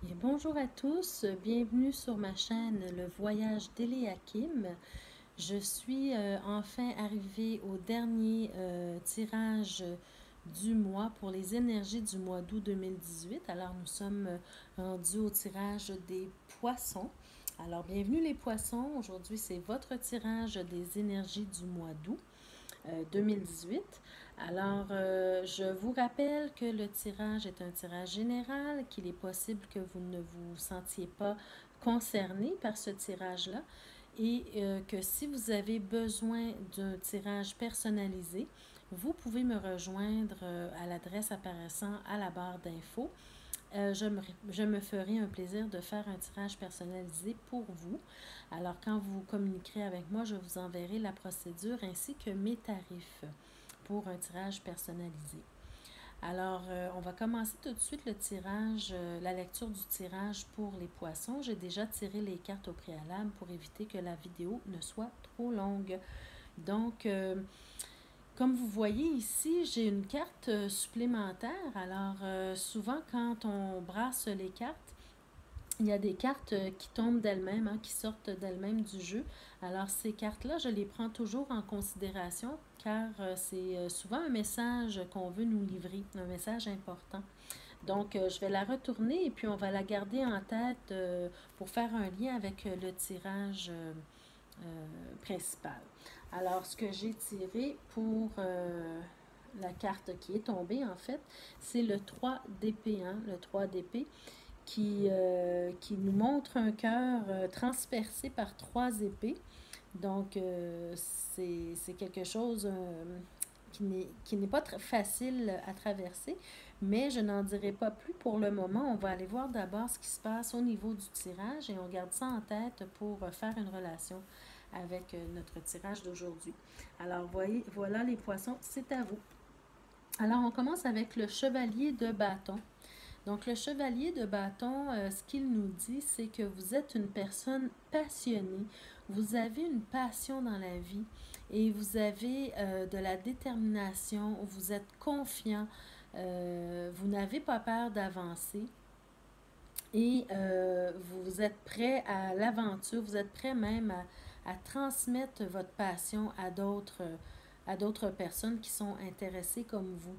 Et bonjour à tous, bienvenue sur ma chaîne Le Voyage d'Eliakim. Je suis enfin arrivée au dernier tirage du mois pour les énergies du mois d'août 2018. Alors nous sommes rendus au tirage des poissons. Alors bienvenue les poissons, aujourd'hui c'est votre tirage des énergies du mois d'août 2018. Alors, je vous rappelle que le tirage est un tirage général, qu'il est possible que vous ne vous sentiez pas concerné par ce tirage-là et que si vous avez besoin d'un tirage personnalisé, vous pouvez me rejoindre à l'adresse apparaissant à la barre d'infos. Je me ferai un plaisir de faire un tirage personnalisé pour vous. Alors, quand vous communiquerez avec moi, je vous enverrai la procédure ainsi que mes tarifs pour un tirage personnalisé. Alors, on va commencer tout de suite le tirage, la lecture du tirage pour les poissons. J'ai déjà tiré les cartes au préalable pour éviter que la vidéo ne soit trop longue. Donc, comme vous voyez ici, j'ai une carte supplémentaire. Alors, souvent, quand on brasse les cartes, il y a des cartes qui tombent d'elles-mêmes, hein, qui sortent d'elles-mêmes du jeu. Alors, ces cartes-là, je les prends toujours en considération car c'est souvent un message qu'on veut nous livrer, un message important. Donc, je vais la retourner et puis on va la garder en tête pour faire un lien avec le tirage principal. Alors, ce que j'ai tiré pour la carte qui est tombée, en fait, c'est le 3 d'épée, hein, le 3 d'épée qui nous montre un cœur transpercé par trois épées. Donc, c'est quelque chose qui n'est pas très facile à traverser, mais je n'en dirai pas plus pour le moment. On va aller voir d'abord ce qui se passe au niveau du tirage et on garde ça en tête pour faire une relation avec notre tirage d'aujourd'hui. Alors, voyez, voilà les poissons, c'est à vous. Alors, on commence avec le chevalier de bâton. Donc, le chevalier de bâton, ce qu'il nous dit, c'est que vous êtes une personne passionnée, vous avez une passion dans la vie et vous avez de la détermination, vous êtes confiant, vous n'avez pas peur d'avancer et vous êtes prêt à l'aventure, vous êtes prêt même à transmettre votre passion à d'autres personnes qui sont intéressées comme vous.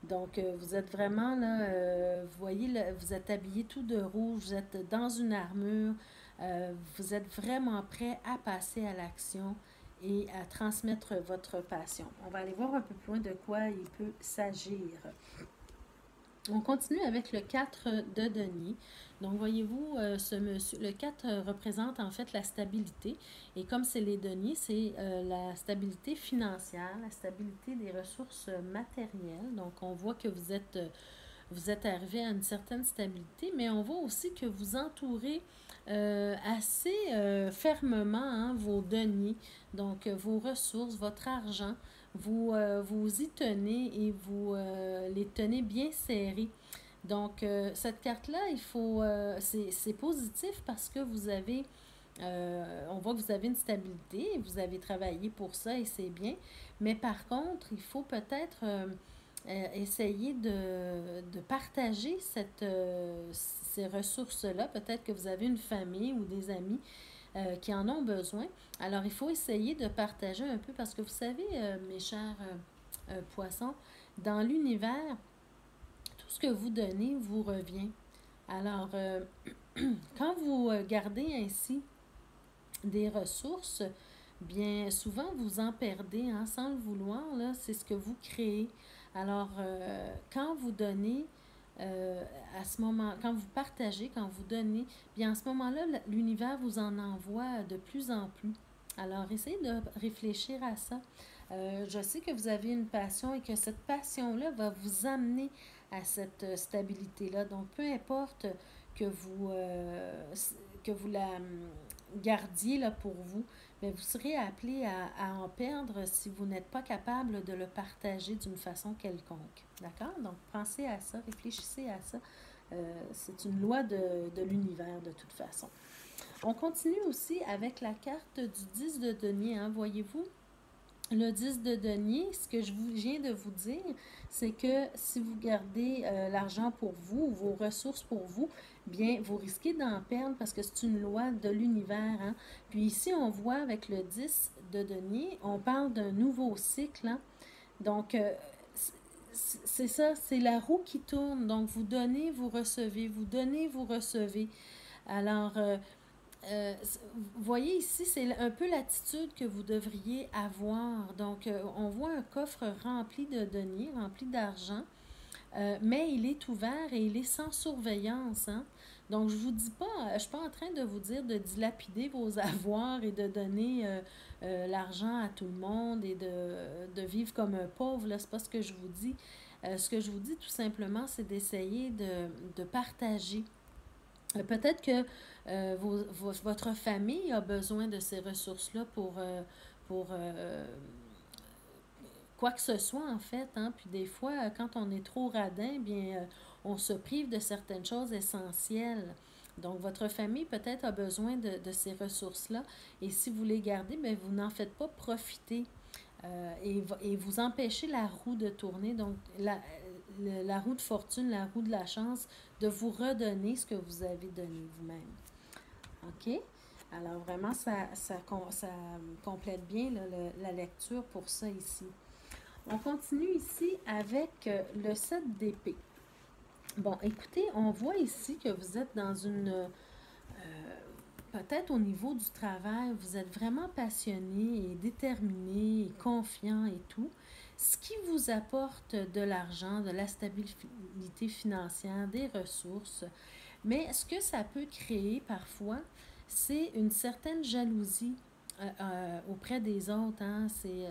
Donc, vous êtes vraiment là, vous voyez, là, vous êtes habillé tout de rouge, vous êtes dans une armure, vous êtes vraiment prêt à passer à l'action et à transmettre votre passion. On va aller voir un peu plus loin de quoi il peut s'agir. On continue avec le 4 de denier. Donc, voyez-vous, ce monsieur, le 4 représente en fait la stabilité. Et comme c'est les deniers, c'est la stabilité financière, la stabilité des ressources matérielles. Donc, on voit que vous êtes arrivé à une certaine stabilité, mais on voit aussi que vous entourez assez fermement, hein, vos deniers, donc vos ressources, votre argent. Vous y tenez et vous les tenez bien serrés. Donc, cette carte-là, c'est positif parce que vous avez, on voit que vous avez une stabilité, vous avez travaillé pour ça et c'est bien. Mais par contre, il faut peut-être essayer de partager ces ressources-là. Peut-être que vous avez une famille ou des amis qui en ont besoin. Alors, il faut essayer de partager un peu parce que vous savez, mes chers poissons, dans l'univers, tout ce que vous donnez vous revient. Alors, quand vous gardez ainsi des ressources, bien souvent vous en perdez, hein, sans le vouloir, là, c'est ce que vous créez. Alors, quand vous donnez, à ce moment, quand vous partagez, quand vous donnez, bien à ce moment-là, l'univers vous en envoie de plus en plus. Alors, essayez de réfléchir à ça. Je sais que vous avez une passion et que cette passion-là va vous amener à cette stabilité-là. Donc, peu importe que vous, euh, que vous la gardiez là, pour vous, mais vous serez appelé à en perdre si vous n'êtes pas capable de le partager d'une façon quelconque. D'accord? Donc, pensez à ça, réfléchissez à ça. C'est une loi de l'univers de toute façon. On continue aussi avec la carte du 10 de denier, hein, voyez-vous? Le 10 de denier, ce que je viens de vous dire, c'est que si vous gardez l'argent pour vous, vos ressources pour vous, bien, vous risquez d'en perdre parce que c'est une loi de l'univers. Hein. Puis ici, on voit avec le 10 de denier, on parle d'un nouveau cycle. Hein. Donc, c'est ça, c'est la roue qui tourne. Donc, vous donnez, vous recevez, vous donnez, vous recevez. Alors, euh, vous voyez ici, c'est un peu l'attitude que vous devriez avoir. Donc, on voit un coffre rempli de deniers, rempli d'argent, mais il est ouvert et il est sans surveillance. Hein? Donc, je vous dis pas, je suis pas en train de vous dire de dilapider vos avoirs et de donner l'argent à tout le monde et de vivre comme un pauvre. Là, c'est pas ce que je vous dis. Ce que je vous dis tout simplement, c'est d'essayer de partager. Peut-être que votre famille a besoin de ces ressources-là pour quoi que ce soit, en fait. Hein. Puis des fois, quand on est trop radin, bien, on se prive de certaines choses essentielles. Donc, votre famille peut-être a besoin de ces ressources-là. Et si vous les gardez, bien, vous n'en faites pas profiter. Et vous empêchez la roue de tourner, donc la roue de fortune, la roue de la chance, de vous redonner ce que vous avez donné vous-même. OK? Alors vraiment, ça complète bien là, la lecture pour ça ici. On continue ici avec le 7 d'épée. Bon, écoutez, on voit ici que vous êtes dans une peut-être au niveau du travail, vous êtes vraiment passionné et déterminé et confiant et tout, ce qui vous apporte de l'argent, de la stabilité financière, des ressources. Mais ce que ça peut créer parfois, c'est une certaine jalousie auprès des autres. Hein.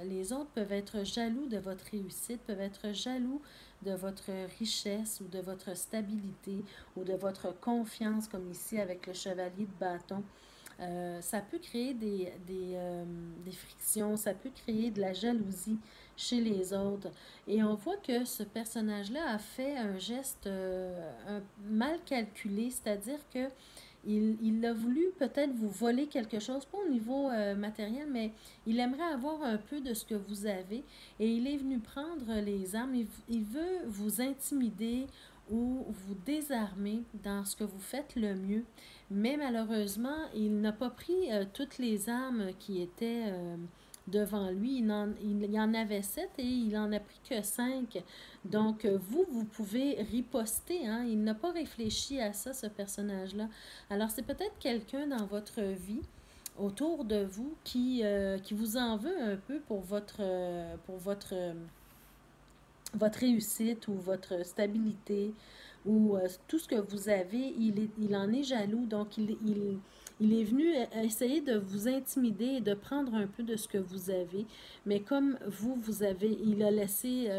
Les autres peuvent être jaloux de votre réussite, peuvent être jaloux de votre richesse ou de votre stabilité ou de votre confiance, comme ici avec le chevalier de bâton. Ça peut créer des frictions, ça peut créer de la jalousie chez les autres. Et on voit que ce personnage-là a fait un geste mal calculé, c'est-à-dire que il a voulu peut-être vous voler quelque chose, pas au niveau matériel, mais il aimerait avoir un peu de ce que vous avez. Et il est venu prendre les armes. Il veut vous intimider ou vous désarmer dans ce que vous faites le mieux. Mais malheureusement, il n'a pas pris toutes les armes qui étaient devant lui. Il y en avait 7 et il en a pris que 5. Donc, vous pouvez riposter. Hein? Il n'a pas réfléchi à ça, ce personnage-là. Alors, c'est peut-être quelqu'un dans votre vie, autour de vous, qui vous en veut un peu votre réussite ou votre stabilité ou tout ce que vous avez, il en est jaloux. Donc, il est venu essayer de vous intimider et de prendre un peu de ce que vous avez. Mais comme il a laissé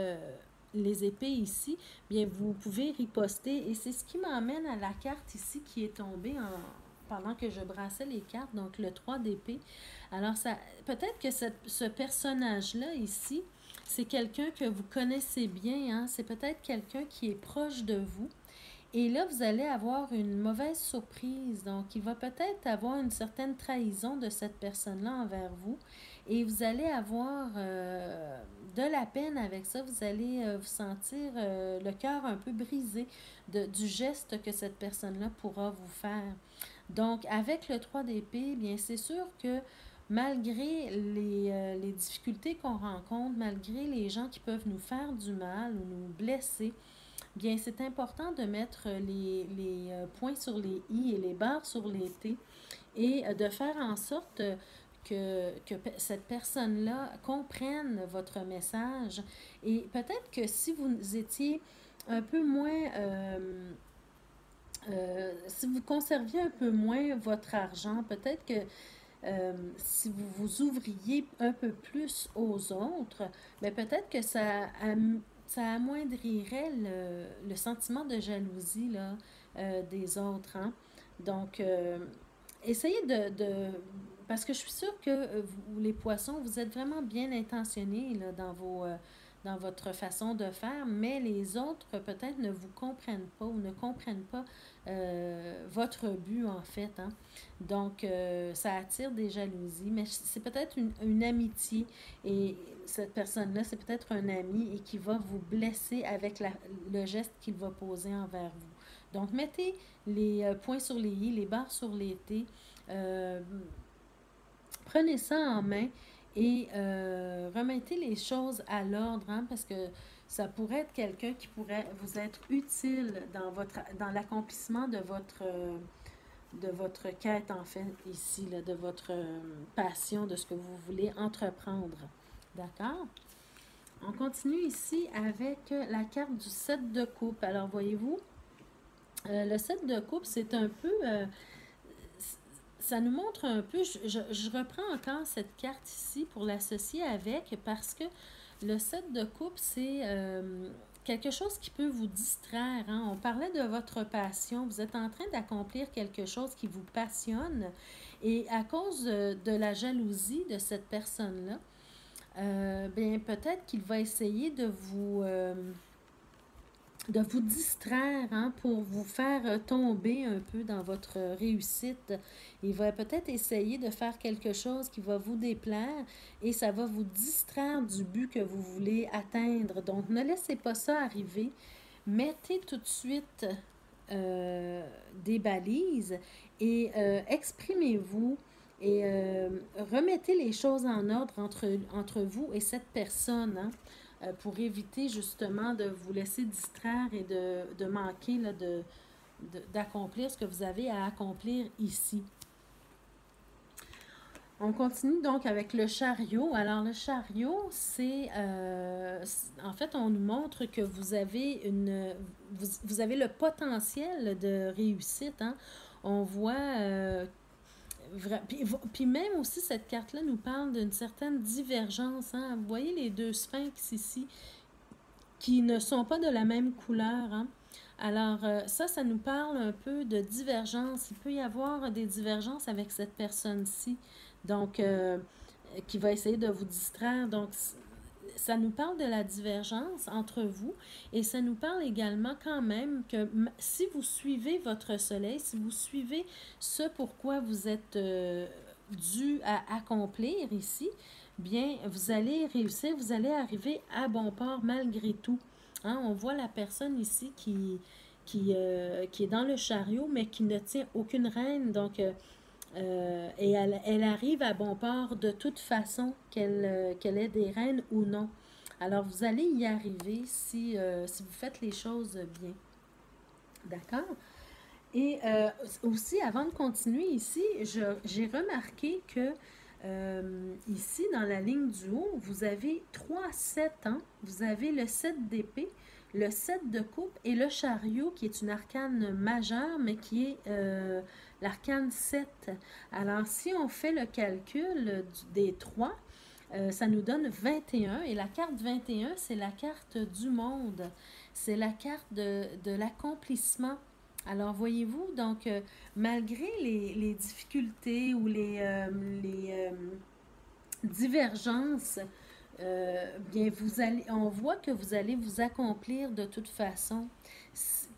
les épées ici, bien, vous pouvez riposter. Et c'est ce qui m'emmène à la carte ici qui est tombée pendant que je brassais les cartes, donc le 3 d'épée. Alors, peut-être que ce personnage-là ici, c'est quelqu'un que vous connaissez bien, hein? C'est peut-être quelqu'un qui est proche de vous. Et là, vous allez avoir une mauvaise surprise. Donc, il va peut-être avoir une certaine trahison de cette personne-là envers vous. Et vous allez avoir de la peine avec ça. Vous allez vous sentir le cœur un peu brisé du geste que cette personne-là pourra vous faire. Donc, avec le 3 d'épée, bien, c'est sûr que malgré les difficultés qu'on rencontre, malgré les gens qui peuvent nous faire du mal ou nous blesser, bien, c'est important de mettre les points sur les i et les barres sur les t et de faire en sorte que cette personne-là comprenne votre message. Et peut-être que si vous étiez un peu moins si vous conserviez un peu moins votre argent, peut-être que si vous vous ouvriez un peu plus aux autres, mais peut-être que ça amoindrirait le sentiment de jalousie là, des autres. Hein? Donc, essayez parce que je suis sûre que vous, les poissons, vous êtes vraiment bien intentionnés là, dans votre façon de faire, mais les autres peut-être ne vous comprennent pas ou ne comprennent pas votre but en fait. Hein. Donc, ça attire des jalousies, mais c'est peut-être une amitié et cette personne-là, c'est peut-être un ami et qui va vous blesser avec le geste qu'il va poser envers vous. Donc, mettez les points sur les i, les barres sur les t. Euh, Prenez ça en main et remettez les choses à l'ordre, hein, parce que ça pourrait être quelqu'un qui pourrait vous être utile dans l'accomplissement de votre quête, en fait, ici, là, de votre passion, de ce que vous voulez entreprendre. D'accord? On continue ici avec la carte du 7 de coupe. Alors, voyez-vous, le 7 de coupe, c'est un peu... ça nous montre un peu, je reprends encore cette carte ici pour l'associer avec, parce que le 7 de coupe, c'est quelque chose qui peut vous distraire. Hein? On parlait de votre passion. Vous êtes en train d'accomplir quelque chose qui vous passionne. Et à cause de la jalousie de cette personne-là, bien peut-être qu'il va essayer de vous distraire, hein, pour vous faire tomber un peu dans votre réussite. Il va peut-être essayer de faire quelque chose qui va vous déplaire et ça va vous distraire du but que vous voulez atteindre. Donc, ne laissez pas ça arriver. Mettez tout de suite des balises et exprimez-vous et remettez les choses en ordre entre vous et cette personne, hein, pour éviter justement de vous laisser distraire et de manquer là, d'accomplir ce que vous avez à accomplir ici. On continue donc avec le chariot. Alors, le chariot, c'est... en fait, on nous montre que vous avez vous avez le potentiel de réussite. Hein? On voit... puis même aussi, cette carte-là nous parle d'une certaine divergence. Hein? Vous voyez les deux sphinx ici qui ne sont pas de la même couleur. Hein? Alors, ça nous parle un peu de divergence. Il peut y avoir des divergences avec cette personne-ci. Donc, qui va essayer de vous distraire. Donc, ça nous parle de la divergence entre vous et ça nous parle également quand même que si vous suivez votre soleil, si vous suivez ce pourquoi vous êtes dû à accomplir ici, bien, vous allez réussir, vous allez arriver à bon port malgré tout. Hein, on voit la personne ici qui est dans le chariot, mais qui ne tient aucune rêne. Donc, et elle arrive à bon port de toute façon, qu'elle ait des rênes ou non. Alors, vous allez y arriver si vous faites les choses bien. D'accord? Et aussi, avant de continuer ici, j'ai remarqué que ici, dans la ligne du haut, vous avez 3 7, hein? Vous avez le 7 d'épée, le 7 de coupe et le chariot, qui est une arcane majeure, mais qui est l'arcane 7. Alors, si on fait le calcul des 3, ça nous donne 21. Et la carte 21, c'est la carte du monde. C'est la carte de l'accomplissement. Alors, voyez-vous, donc, malgré les difficultés ou les divergences, bien, on voit que vous allez vous accomplir de toute façon.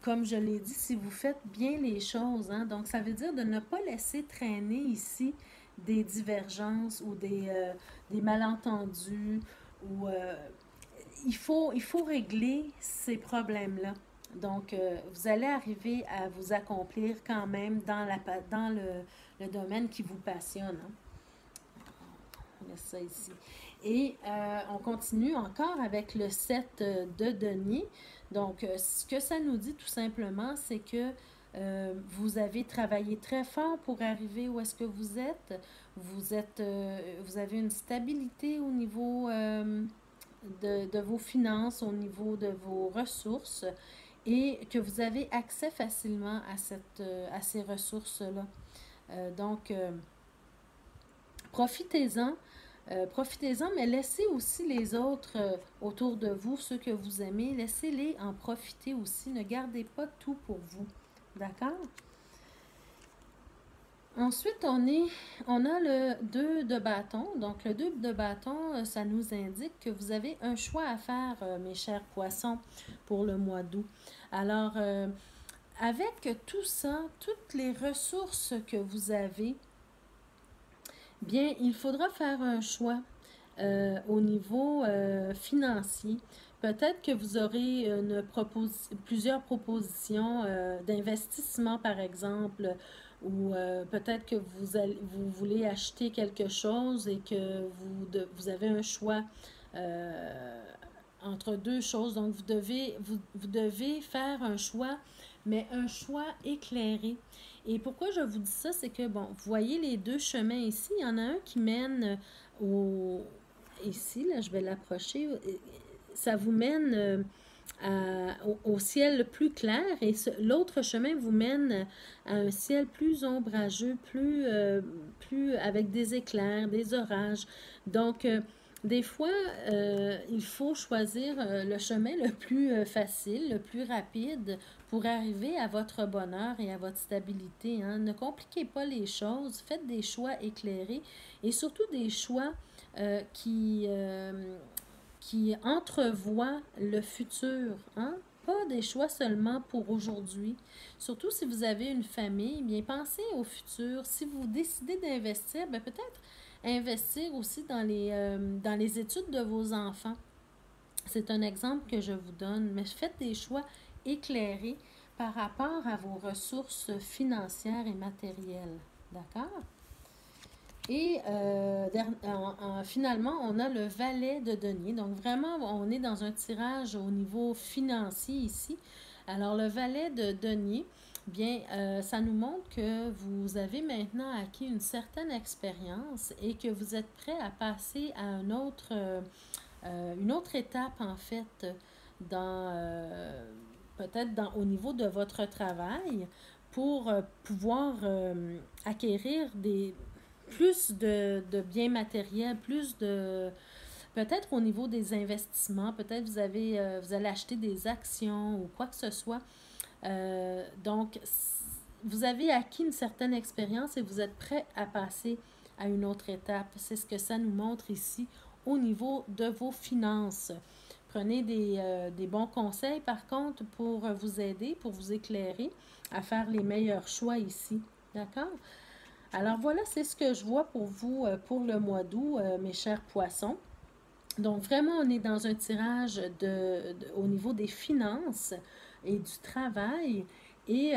Comme je l'ai dit, si vous faites bien les choses, hein, donc ça veut dire de ne pas laisser traîner ici des divergences ou des malentendus. Ou, il faut régler ces problèmes-là. Donc, vous allez arriver à vous accomplir quand même dans le domaine qui vous passionne. Hein. On laisse ça ici. Et on continue encore avec le 7 de denier. Donc, ce que ça nous dit tout simplement, c'est que vous avez travaillé très fort pour arriver où est-ce que vous êtes. Vous avez une stabilité au niveau de vos finances, au niveau de vos ressources et que vous avez accès facilement à ces ressources-là. Donc, profitez-en. Profitez-en, mais laissez aussi les autres autour de vous, ceux que vous aimez, laissez-les en profiter aussi. Ne gardez pas tout pour vous. D'accord? Ensuite, on a le 2 de bâton. Donc, le 2 de bâton, ça nous indique que vous avez un choix à faire, mes chers poissons, pour le mois d'août. Alors, avec tout ça, toutes les ressources que vous avez, bien, il faudra faire un choix au niveau financier. Peut-être que vous aurez plusieurs propositions d'investissement, par exemple, ou peut-être que vous voulez acheter quelque chose et que vous avez un choix euh, entre deux choses. Donc, vous devez faire un choix, mais un choix éclairé. Et pourquoi je vous dis ça, c'est que, bon, vous voyez les deux chemins ici. Il y en a un qui mène au... Ici, là, je vais l'approcher. Ça vous mène au ciel plus clair et l'autre chemin vous mène à un ciel plus ombrageux, plus avec des éclairs, des orages. Donc, des fois, il faut choisir le chemin le plus facile, le plus rapide pour arriver à votre bonheur et à votre stabilité. Hein. Ne compliquez pas les choses, faites des choix éclairés et surtout des choix euh, qui, euh, qui entrevoient le futur. Hein. Pas des choix seulement pour aujourd'hui. Surtout si vous avez une famille, bien pensez au futur. Si vous décidez d'investir, bien peut-être investir aussi dans les études de vos enfants. C'est un exemple que je vous donne, mais faites des choix éclairés par rapport à vos ressources financières et matérielles. D'accord? Et finalement, on a le valet de denier. Donc vraiment, on est dans un tirage au niveau financier ici. Alors le valet de denier, bien, ça nous montre que vous avez maintenant acquis une certaine expérience et que vous êtes prêt à passer à une autre étape en fait dans peut-être au niveau de votre travail pour pouvoir acquérir plus de biens matériels, plus de peut-être au niveau des investissements, peut-être vous allez acheter des actions ou quoi que ce soit. Donc, vous avez acquis une certaine expérience et vous êtes prêt à passer à une autre étape. C'est ce que ça nous montre ici au niveau de vos finances. Prenez des bons conseils, par contre, pour vous aider, pour vous éclairer à faire les meilleurs choix ici. D'accord? Alors voilà, c'est ce que je vois pour vous pour le mois d'août, mes chers poissons. Donc vraiment, on est dans un tirage au niveau des finances et du travail. Et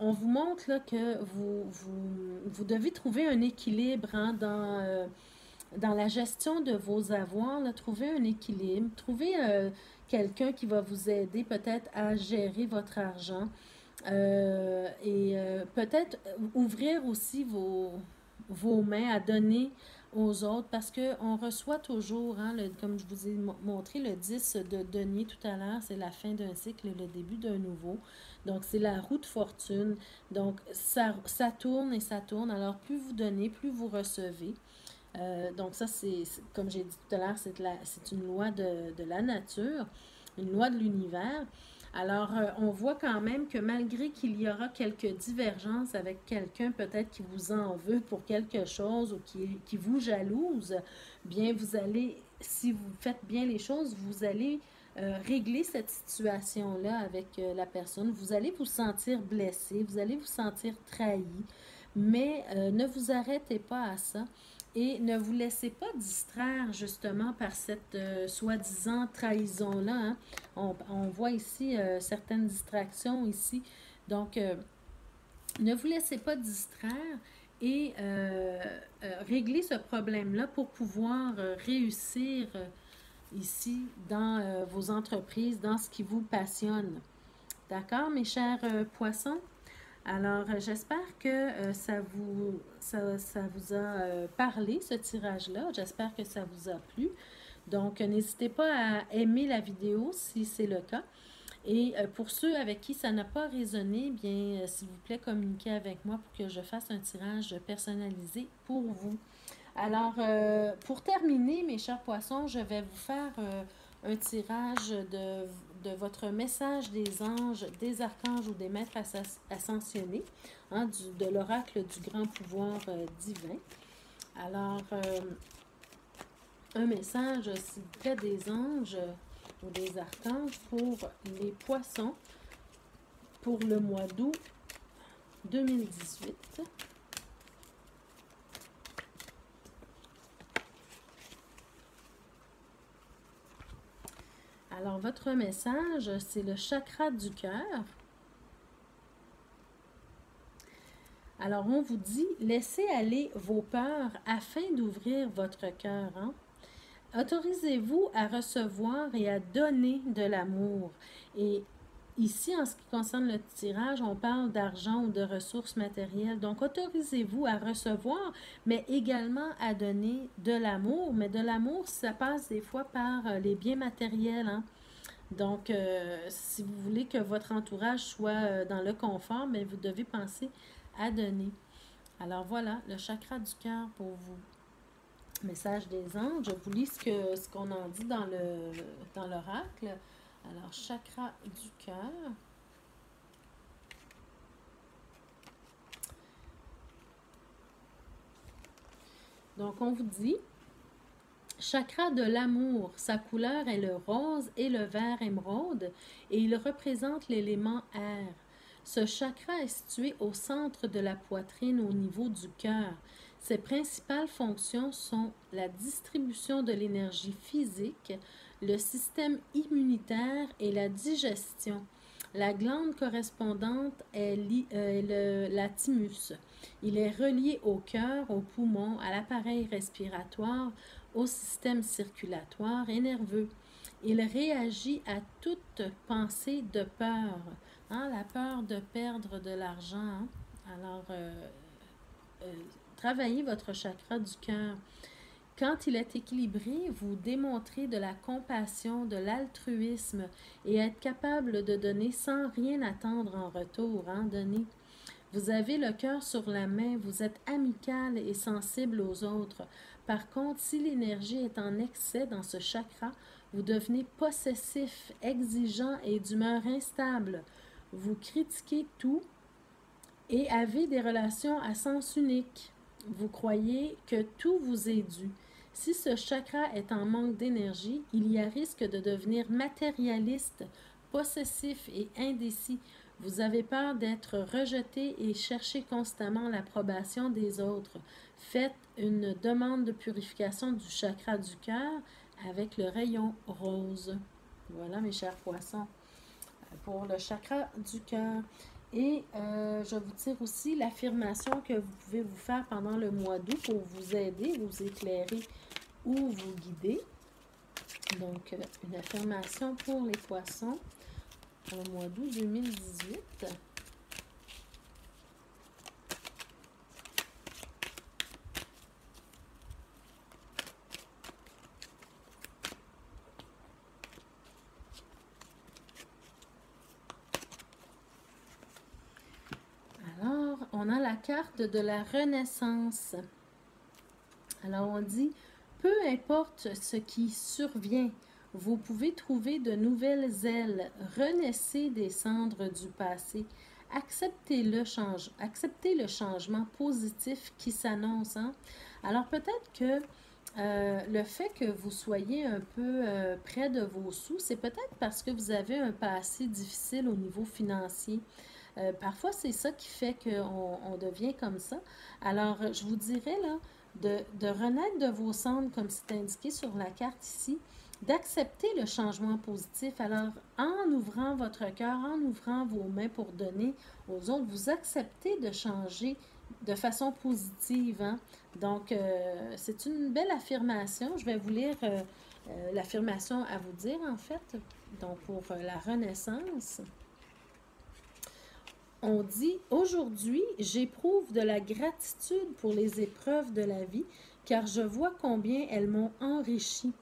on vous montre là, que vous devez trouver un équilibre hein, dans la gestion de vos avoirs. Là, trouver un équilibre, trouver quelqu'un qui va vous aider peut-être à gérer votre argent. Et peut-être ouvrir aussi vos mains à donner aux autres parce qu'on reçoit toujours, hein, comme je vous ai montré, le 10 de denier tout à l'heure, c'est la fin d'un cycle et le début d'un nouveau. Donc, c'est la roue de fortune. Donc, ça tourne et ça tourne. Alors, plus vous donnez, plus vous recevez. Donc, ça, comme j'ai dit tout à l'heure, c'est une loi de la nature, une loi de l'univers. Alors, on voit quand même que malgré qu'il y aura quelques divergences avec quelqu'un, peut-être qui vous en veut pour quelque chose ou qui vous jalouse, bien, vous allez, si vous faites bien les choses, vous allez régler cette situation-là avec la personne. Vous allez vous sentir blessé, vous allez vous sentir trahi, mais ne vous arrêtez pas à ça. Et ne vous laissez pas distraire justement par cette soi-disant trahison-là. Hein. On voit ici certaines distractions ici. Donc, ne vous laissez pas distraire et régler ce problème-là pour pouvoir réussir ici dans vos entreprises, dans ce qui vous passionne. D'accord, mes chers poissons? Alors, j'espère que ça vous a parlé, ce tirage-là. J'espère que ça vous a plu. Donc, n'hésitez pas à aimer la vidéo si c'est le cas. Et pour ceux avec qui ça n'a pas résonné, bien, s'il vous plaît, communiquez avec moi pour que je fasse un tirage personnalisé pour vous. Alors, pour terminer, mes chers poissons, je vais vous faire un tirage de votre message des anges, des archanges ou des maîtres ascensionnés, hein, de l'oracle du grand pouvoir divin. Alors, un message, s'il vous plaît, des anges ou des archanges pour les poissons pour le mois d'août 2018. Alors, votre message, c'est le chakra du cœur. Alors, on vous dit, laissez aller vos peurs afin d'ouvrir votre cœur. Hein? Autorisez-vous à recevoir et à donner de l'amour. Et ici, en ce qui concerne le tirage, on parle d'argent ou de ressources matérielles. Donc, autorisez-vous à recevoir, mais également à donner de l'amour. Mais de l'amour, ça passe des fois par les biens matériels. Hein? Donc, si vous voulez que votre entourage soit dans le confort, mais vous devez penser à donner. Alors voilà, le chakra du cœur pour vous. Message des anges. Je vous lis ce qu'on en dit dans l'oracle. Alors, chakra du cœur. Donc, on vous dit, chakra de l'amour, sa couleur est le rose et le vert émeraude et il représente l'élément air. Ce chakra est situé au centre de la poitrine au niveau du cœur. Ses principales fonctions sont la distribution de l'énergie physique, le système immunitaire et la digestion. La glande correspondante est la thymus. Il est relié au cœur, aux poumons, à l'appareil respiratoire, au système circulatoire et nerveux. Il réagit à toute pensée de peur. Hein, la peur de perdre de l'argent. Hein? Alors, travaillez votre chakra du cœur. Quand il est équilibré, vous démontrez de la compassion, de l'altruisme et être capable de donner sans rien attendre en retour. Hein, donner. Vous avez le cœur sur la main, vous êtes amical et sensible aux autres. Par contre, si l'énergie est en excès dans ce chakra, vous devenez possessif, exigeant et d'humeur instable. Vous critiquez tout et avez des relations à sens unique. Vous croyez que tout vous est dû. Si ce chakra est en manque d'énergie, il y a risque de devenir matérialiste, possessif et indécis. Vous avez peur d'être rejeté et cherchez constamment l'approbation des autres. Faites une demande de purification du chakra du cœur avec le rayon rose. Voilà, mes chers poissons, pour le chakra du cœur. Et je vous tire aussi l'affirmation que vous pouvez vous faire pendant le mois d'août pour vous aider, vous éclairer ou vous guider. Donc, une affirmation pour les poissons pour le mois d'août 2018. Alors, on a la carte de la Renaissance. Alors, on dit, peu importe ce qui survient, vous pouvez trouver de nouvelles ailes, renaissez des cendres du passé, acceptez le changement positif qui s'annonce. Hein? Alors, peut-être que le fait que vous soyez un peu près de vos sous, c'est peut-être parce que vous avez un passé difficile au niveau financier. Parfois, c'est ça qui fait qu'on devient comme ça. Alors, je vous dirais là, de renaître de vos cendres, comme c'est indiqué sur la carte ici, d'accepter le changement positif. Alors, en ouvrant votre cœur, en ouvrant vos mains pour donner aux autres, vous acceptez de changer de façon positive. Hein? Donc, c'est une belle affirmation. Je vais vous lire l'affirmation à vous dire, en fait. Donc, pour la Renaissance. On dit, aujourd'hui, j'éprouve de la gratitude pour les épreuves de la vie, car je vois combien elles m'ont enrichi.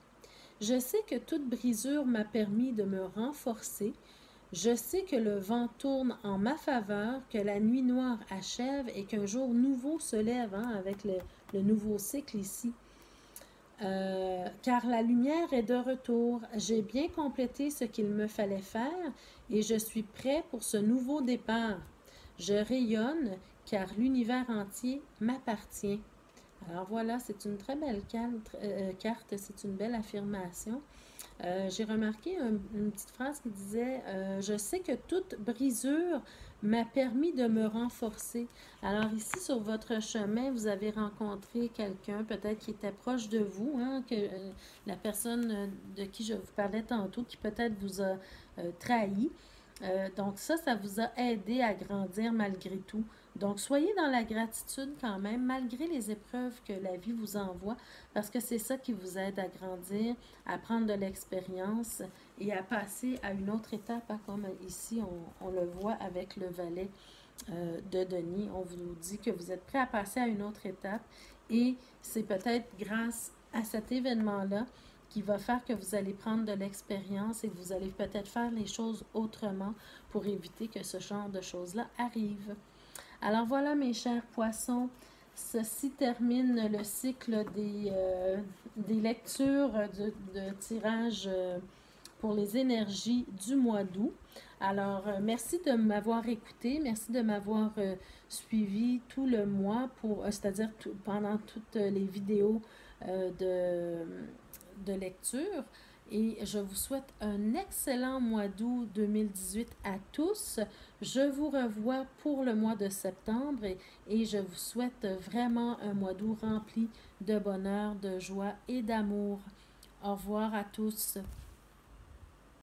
Je sais que toute brisure m'a permis de me renforcer. Je sais que le vent tourne en ma faveur, que la nuit noire achève et qu'un jour nouveau se lève, hein, avec le nouveau cycle ici. Car la lumière est de retour. J'ai bien complété ce qu'il me fallait faire et je suis prêt pour ce nouveau départ. Je rayonne car l'univers entier m'appartient. Alors voilà, c'est une très belle carte, c'est une belle affirmation. J'ai remarqué une petite phrase qui disait je sais que toute brisure m'a permis de me renforcer. Alors ici, sur votre chemin, vous avez rencontré quelqu'un peut-être qui était proche de vous, hein, que la personne de qui je vous parlais tantôt, qui peut-être vous a trahi. Donc ça vous a aidé à grandir malgré tout. Donc soyez dans la gratitude quand même, malgré les épreuves que la vie vous envoie, parce que c'est ça qui vous aide à grandir, à prendre de l'expérience et à passer à une autre étape, hein, comme ici on le voit avec le valet de Denis. On vous dit que vous êtes prêt à passer à une autre étape et c'est peut-être grâce à cet événement-là qui va faire que vous allez prendre de l'expérience et que vous allez peut-être faire les choses autrement pour éviter que ce genre de choses-là arrive. Alors voilà mes chers poissons, ceci termine le cycle des lectures de tirage pour les énergies du mois d'août. Alors, merci de m'avoir écouté, merci de m'avoir suivi tout le mois, c'est-à-dire pendant toutes les vidéos de lecture. Et je vous souhaite un excellent mois d'août 2018 à tous. Je vous revois pour le mois de septembre et je vous souhaite vraiment un mois d'août rempli de bonheur, de joie et d'amour. Au revoir à tous.